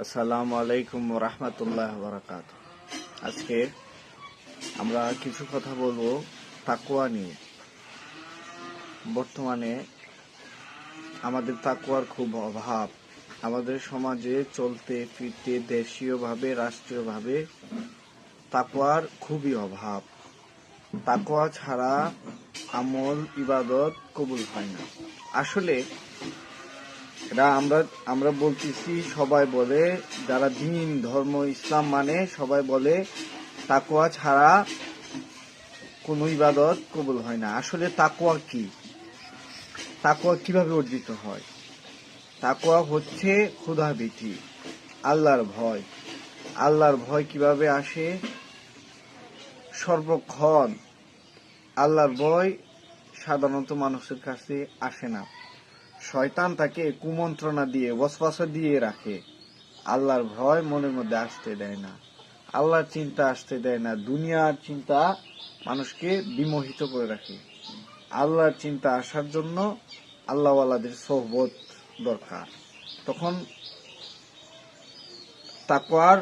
আসসালামু আলাইকুম রাহমাতুল্লাহ বারাকাত। আজকে আমরা কিছু কথা বলবো তাকওয়া নিয়ে। বর্তমানে আমাদের তাকওয়ার খুব অভাব। আমাদের সমাজে চলতে ফিরতে দেশীয়ভাবে রাষ্ট্রীয়ভাবে তাকওয়ার খুবই অভাব। তাকওয়া ছাড়া আমল ইবাদত কবুল হয় না। আসলে এটা আমরা বলতেছি, সবাই বলে, যারা দিন ধর্ম ইসলাম মানে সবাই বলে তাকওয়া ছাড়া কোনো ইবাদত কবুল হয় না। আসলে তাকওয়া কি? তাকওয়া কিভাবে অর্জিত হয়? তাকওয়া হচ্ছে ক্ষুধাভীতি, আল্লাহর ভয়। আল্লাহর ভয় কিভাবে আসে? সর্বক্ষণ আল্লাহর ভয় সাধারণত মানুষের কাছে আসে না। শয়তান তাকে কুমন্ত্রণা দিয়ে ওয়াসওয়াসা দিয়ে রাখে। আল্লাহর ভয় মনের মধ্যে আসতে দেয় না, আল্লাহর চিন্তা আসতে দেয় না। দুনিয়ার চিন্তা মানুষকে বিমোহিত করে রাখে। আল্লাহর চিন্তা আসার জন্য আল্লাহওয়ালাদের সোহবত দরকার। তখন তাকওয়ার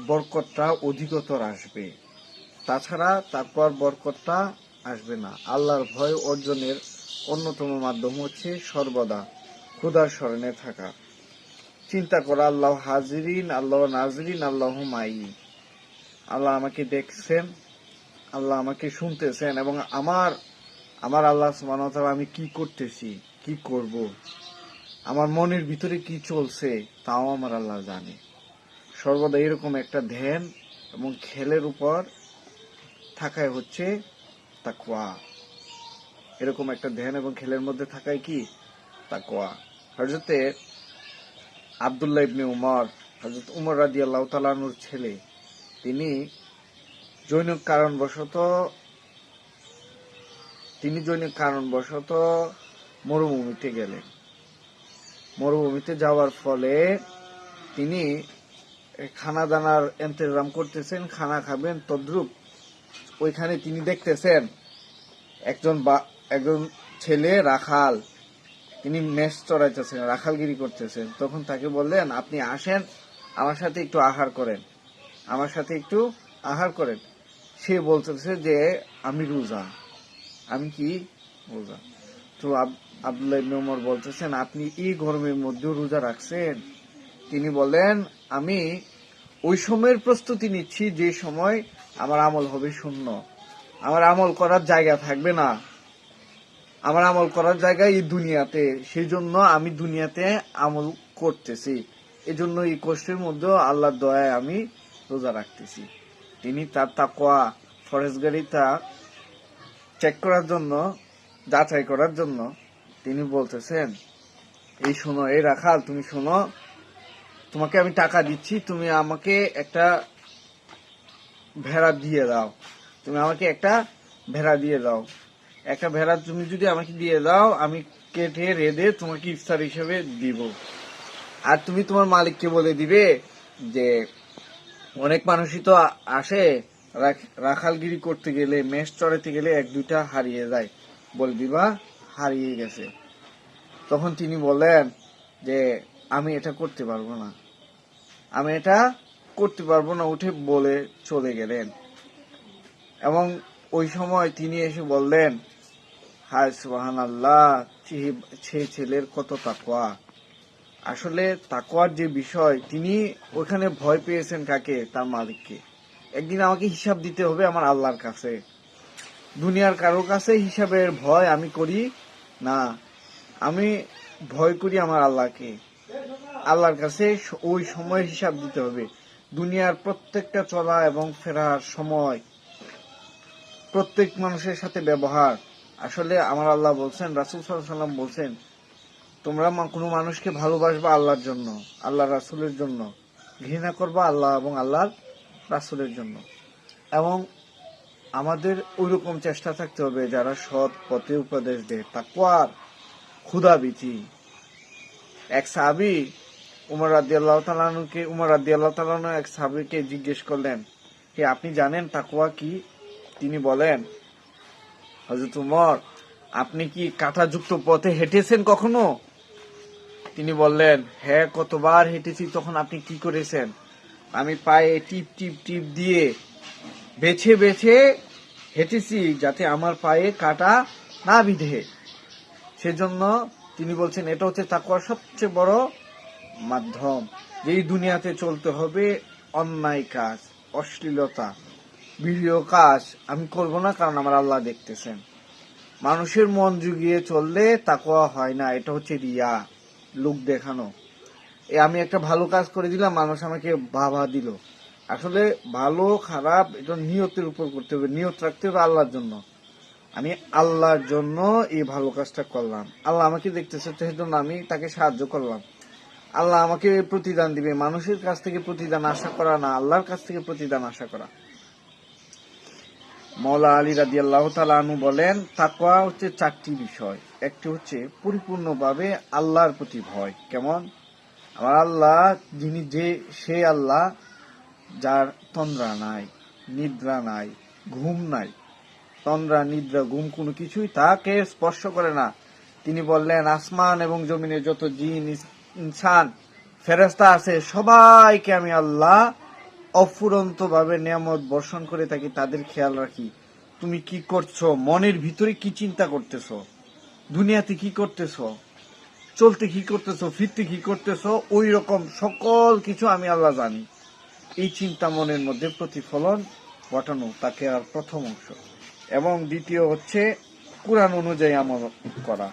বরকতটা অধিকতর আসবে। তাছাড়া তাকওয়ার বরকতটা আসবে না। আল্লাহর ভয় অর্জনের অন্যতম মাধ্যম হচ্ছে সর্বদা খোদার স্মরণে থাকা, চিন্তা করা, আল্লাহ হাজিরিন, আল্লাহ নাজরিন, আল্লাহ মাই। আল্লাহ আমাকে দেখছেন, আল্লাহ আমাকে শুনতেছেন, এবং আমার আল্লাহ সুবহানাহু ওয়া তাআলা আমি কি করতেছি, কি করব, আমার মনের ভিতরে কি চলছে তাও আমার আল্লাহ জানে। সর্বদা এরকম একটা ধ্যান এবং খেলের উপর থাকাই হচ্ছে তাকওয়া। এরকম একটা ধ্যান এবং খেলের মধ্যে থাকাই কি তাকওয়া। হযরতে আব্দুল্লাহ ইবনে উমর, হযরত উমর রাদিয়াল্লাহু তাআলা আনহুর ছেলে, তিনি জৈনিক কারণবশত মরুভূমিতে গেলেন। মরুভূমিতে যাওয়ার ফলে তিনি খানা দানার ইন্তজাম করতেছেন, খানা খাবেন, তদ্রুপ ওইখানে তিনি দেখতেছেন একজন ছেলে রাখাল, তিনি মেষ চড়াইতেছেন, রাখালগিরি করতেছেন। তখন তাকে বললেন, আপনি আসেন, আমার সাথে একটু আহার করেন। সে বলতেছে যে আমি রোজা, আমি কি রোজা। তো আব্দুল্লাহ ইবনে উমর বলতেছেন, আপনি এই গরমের মধ্যে রোজা রাখছেন? তিনি বলেন, আমি ওই সময়ের প্রস্তুতি নিচ্ছি যে সময় আমার আমল হবে শূন্য, আমার আমল করার জায়গা থাকবে না, আমার আমল করার জায়গা এই দুনিয়াতে, সেই জন্য আমি দুনিয়াতে আমল করতেছি। এজন্য এই কষ্টের মধ্যে আল্লাহর দয়ায় আমি রোজা রাখতেছি। তিনি তার তাকওয়া ফরেজগারিতা চেক করার জন্য, যাচাই করার জন্য তিনি বলতেছেন, এই শোনো, এই রাখাল, তুমি শোনো, তোমাকে আমি টাকা দিচ্ছি, তুমি আমাকে একটা ভেড়া দিয়ে দাও। একটা ভেড়া তুমি যদি আমাকে দিয়ে দাও, আমি কেটে রেঁধে তোমাকে ইফতার হিসেবে দিব। আর তুমি তোমার মালিককে বলে দিবে যে অনেক মানুষই তো আসে রাখালগিরি করতে গেলে, মেষ চড়াইতে গেলে এক দুইটা হারিয়ে যায়, বলে দিবা হারিয়ে গেছে। তখন তিনি বলেন যে আমি এটা করতে পারবো না, উঠে বলে চলে গেলেন। এবং ওই সময় তিনি এসে বললেন, হায় সুবহানাল্লাহ, সে ছেলের কত তাকওয়া। আসলে তাকওয়ার যে বিষয়, তিনি ওখানে ভয় পেয়েছেন কাকে? তার মালিককে। একদিন আমাকে হিসাব দিতে হবে আমার আল্লাহর কাছে, দুনিয়ার কারোর কাছে হিসাবের ভয় আমি করি না। আমি ভয় করি আমার আল্লাহকে। আল্লাহর কাছে ওই সময় হিসাব দিতে হবে। দুনিয়ার প্রত্যেকটা চলা এবং ফেরার সময়, প্রত্যেক মানুষের সাথে ব্যবহার, আসলে আমার আল্লাহ বলছেন, রাসূল সাল্লাল্লাহু আলাইহি ওয়াসাল্লাম বলছেন, তোমরা কোনো মানুষকে ভালোবাসবা আল্লাহর জন্য, আল্লাহ রাসূলের জন্য, ঘৃণা করবা আল্লাহ এবং আল্লাহর রাসূলের জন্য। এবং আমাদের ওইরকম চেষ্টা থাকতে হবে যারা সৎ পথে উপদেশ দেয়। তাকওয়ার ক্ষুধাভীতি। এক সাহাবী উমর রাদিয়াল্লাহু তাআলা আনহু এক সাহাবীকে জিজ্ঞেস করলেন, হে, আপনি জানেন তাকওয়া কি? তিনি বলেন, হযরত উমর, আপনি কি কাঁটাযুক্ত পথে হেঁটেছেন কখনো? তিনি বললেন, হ্যাঁ কতবার হেঁটেছি, তখন আপনি কি করেছেন? আমি পায়ে টিপ টিপ টিপ দিয়ে বেছে বেছে হেঁটেছি যাতে আমার পায়ে কাটা না বিধে। সেজন্য তিনি বলছেন এটা হচ্ছে তাকওয়ার সবচেয়ে বড় মাধ্যম। যেই দুনিয়াতে চলতে হবে অন্যায় কাজ, অশ্লীলতা, ভিডিও কাজ আমি করব না, কারণ আমার আল্লাহ দেখতেছেন। মানুষের মন জুগিয়ে চললে তাকওয়া হয় না, এটা হচ্ছে রিয়া, লোক দেখানো। আমি একটা ভালো কাজ করে দিলাম, মানুষ আমাকে বাবা দিল। আসলে ভালো খারাপ এটা নিয়তের উপর করতে হবে, নিয়ত রাখতে হবে আল্লাহর জন্য। আমি আল্লাহর জন্য এই ভালো কাজটা করলাম, আল্লাহ আমাকে দেখতেছে, সেই জন্য আমি তাকে সাহায্য করলাম। আল্লাহ আমাকে প্রতিদান দিবে। মানুষের কাছ থেকে প্রতিদান আশা করা না, আল্লাহর কাছ থেকে প্রতিদান আশা করা। মওলা আলী রাদিয়াল্লাহু তাআলা আনহু বলেন, তাকওয়া হচ্ছে 4টি বিষয়। একটি হচ্ছে পরিপূর্ণভাবে আল্লাহর প্রতি ভয়। কেমন? আমার আল্লাহ যিনি, সে আল্লাহ যার তন্দ্রা নাই, নিদ্রা নাই, ঘুম নাই। তন্দ্রা, নিদ্রা, ঘুম কোনো কিছুই তাকে স্পর্শ করে না। তিনি বললেন, আসমান এবং জমিনে যত জিন, ইনসান, ফেরেশতা আছে, সবাইকে আমি আল্লাহ অফুরন্ত ভাবে নিয়ামত বর্ষণ করে থাকি, তাদের খেয়াল রাখি। তুমি কি করছো, মনের ভিতরে কি চিন্তা করতেছো, দুনিয়াতে কি করতেছো, চলতে কি করতেছো, ফিরতে কি করতেছো, ওই রকম সকল কিছু আমি আল্লাহ জানি। এই চিন্তা মনের মধ্যে প্রতিফলন ঘটানো তাকে আর প্রথম অংশ। এবং দ্বিতীয় হচ্ছে কোরআন অনুযায়ী আমল করা।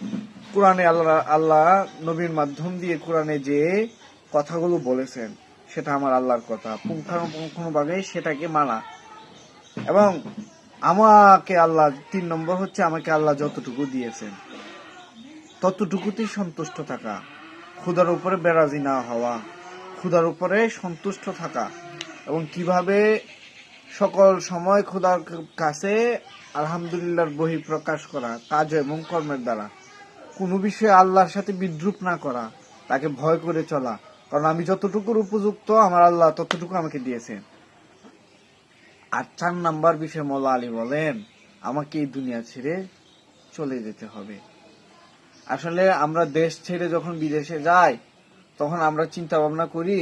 কোরআনে আল্লাহ নবীর মাধ্যম দিয়ে কোরআনে যে কথাগুলো বলেছেন সেটা আমার আল্লাহর কথা, পুঙ্খানুপুঙ্খভাবে সেটাকে মানা। এবং আমাকে আল্লাহ 3 নম্বর হচ্ছে আমাকে আল্লাহ যতটুকু দিয়েছেন ততটুকুতেই সন্তুষ্ট থাকা, ক্ষুধার উপরে বেরাজি না হওয়া, ক্ষুধার উপরে সন্তুষ্ট থাকা। এবং কিভাবে সকল সময় ক্ষুধার কাছে আলহামদুলিল্লাহর বহিঃপ্রকাশ করা কাজ এবং কর্মের দ্বারা। কোনো বিষয়ে আল্লাহর সাথে বিদ্রুপ না করা, তাকে ভয় করে চলা, কারণ আমি যতটুকুর উপযুক্ত আমার আল্লাহ ততটুকু আমাকে দিয়েছেন। আর 4 নাম্বার বিষয় মওলা আলী বলেন, আমাকে এই দুনিয়া ছেড়ে চলে যেতে হবে। আসলে আমরা দেশ ছেড়ে যখন বিদেশে যাই তখন আমরা চিন্তা ভাবনা করি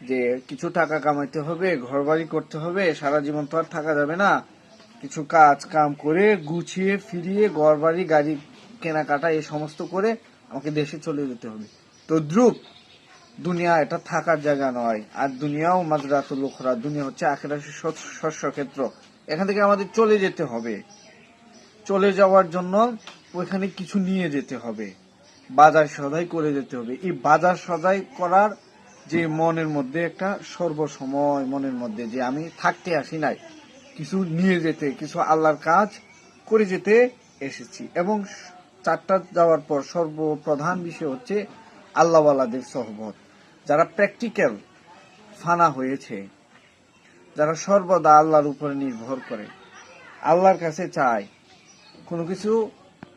যে কিছু টাকা কামাইতে হবে, ঘর বাড়ি করতে হবে, সারা জীবন তো আর থাকা যাবে না, কিছু কাজ কাম করে গুছিয়ে ফিরিয়ে ঘর বাড়ি গাড়ি কেনাকাটা এই সমস্ত করে আমাকে দেশে চলে যেতে হবে। তো দ্রুপ দুনিয়া এটা থাকার জায়গা নয়। আর দুনিয়াও মাজরাতুল উখরা, দুনিয়া হচ্ছে আখিরাতের শস্য ক্ষেত্র। এখান থেকে আমাদের চলে যেতে হবে। চলে যাওয়ার জন্য ওইখানে কিছু নিয়ে যেতে হবে, বাজার সদাই করে যেতে হবে। এই বাজার সদাই করার যে মনের মধ্যে একটা সর্বসময় মনের মধ্যে যে আমি থাকতে আসি নাই, কিছু নিয়ে যেতে, কিছু আল্লাহর কাজ করে যেতে এসেছি। এবং 4টা যাওয়ার পর সর্বপ্রধান বিষয় হচ্ছে আল্লাহওয়ালাদের সহবত, যারা প্র্যাকটিক্যাল ফানা হয়েছে, যারা সর্বদা আল্লাহর উপরে নির্ভর করে, আল্লাহর কাছে চায় কোনো কিছু।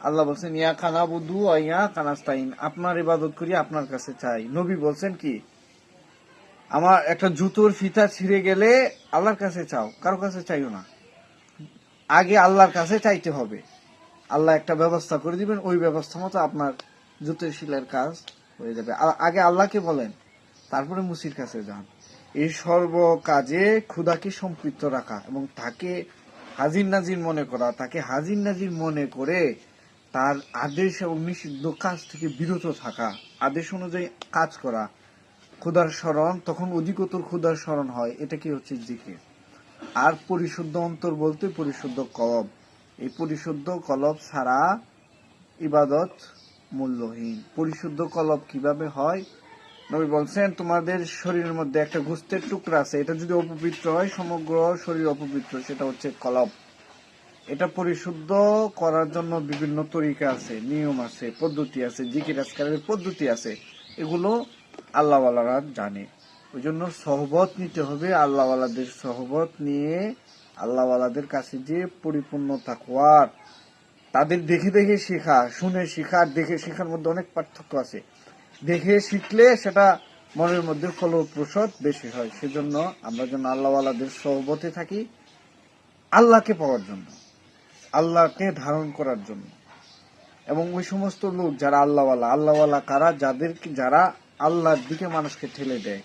আল্লাহ বলছেন, ইয়া কানা বুধু ইয়া কানাস্তাইন, আপনার ইবাদত করি, আপনার কাছে চাই। নবী বলছেন কি, আমার একটা জুতোর ফিতা ছিঁড়ে গেলে আল্লাহর কাছে চাও, কারো কাছে চাইও না, আগে আল্লাহর কাছে চাইতে হবে। আল্লাহ একটা ব্যবস্থা করে দিবেন, ওই ব্যবস্থা মতো আপনার জুতোর শিলার কাজ হয়ে যাবে। আগে আল্লাহকে বলেন, তারপরে মুসির কাছে যান। এই সর্ব কাজে ক্ষুধাকে সম্পৃক্ত রাখা এবং তাকে হাজির নাজির মনে করা, তাকে হাজির নাজির মনে করে তার আদেশ এবং নিষিদ্ধ কাজ থেকে বিরত থাকা, আদেশ অনুযায়ী কাজ করা। ক্ষুধার স্মরণ তখন অধিকতর ক্ষুধার স্মরণ হয়, এটা কি হচ্ছে জিকির। আর পরিশুদ্ধ অন্তর বলতে পরিশুদ্ধ কলব। এই পরিশুদ্ধ কলব ছাড়া ইবাদত মূল্যহীন। পরিশুদ্ধ কলব কিভাবে হয়? নবী বলছেন, তোমাদের শরীরের মধ্যে একটা গোস্তের টুকরা আছে, এটা যদি অপবিত্র হয় সমগ্র শরীর অপবিত্র, সেটা হচ্ছে কলব। এটা পরিশুদ্ধ করার জন্য বিভিন্ন তরিকা আছে, নিয়ম আছে, পদ্ধতি আছে, জিকির আজকারের পদ্ধতি আছে, এগুলো আল্লাহওয়ালারা জানে। ওই জন্য সহবত নিতে হবে, আল্লাহওয়ালাদের সহবত নিয়ে আল্লাহওয়ালাদের কাছে যে পরিপূর্ণ তাকওয়ার, তাদের দেখে দেখে শেখা, শুনে শেখা আর দেখে শেখার মধ্যে অনেক পার্থক্য আছে। দেখে শিখলে সেটা মনের মধ্যে ফলপ্রসূ বেশি হয়। সেজন্য আমরা যেন আল্লাহওয়ালাদের সহবতে থাকি, আল্লাহকে পাওয়ার জন্য, আল্লাহকে ধারণ করার জন্য। এবং ওই সমস্ত লোক যারা আল্লাহওয়ালা কারা, যারা আল্লাহর দিকে মানুষকে ঠেলে দেয়,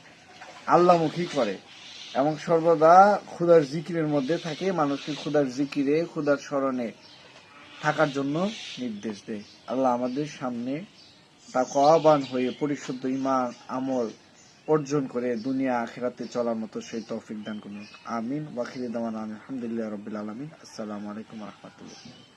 আল্লাহমুখী করে এবং সর্বদা খুদার জিকিরের মধ্যে থাকে, মানুষকে খুদার জিকিরে, খুদার স্মরণে থাকার জন্য নির্দেশ দেয়। আল্লাহ আমাদের সামনে তাকওয়াবান হয়ে পরিশুদ্ধ ঈমান আমল অর্জন করে দুনিয়া আখিরাতে চলার মতো সেই তৌফিক দান করুন। আমিন। ওয়া আখিরু দাওয়ানা আলহামদুলিল্লাহি রাব্বিল আলামিন। আসসালামু আলাইকুম ওয়া রাহমাতুল্লাহ।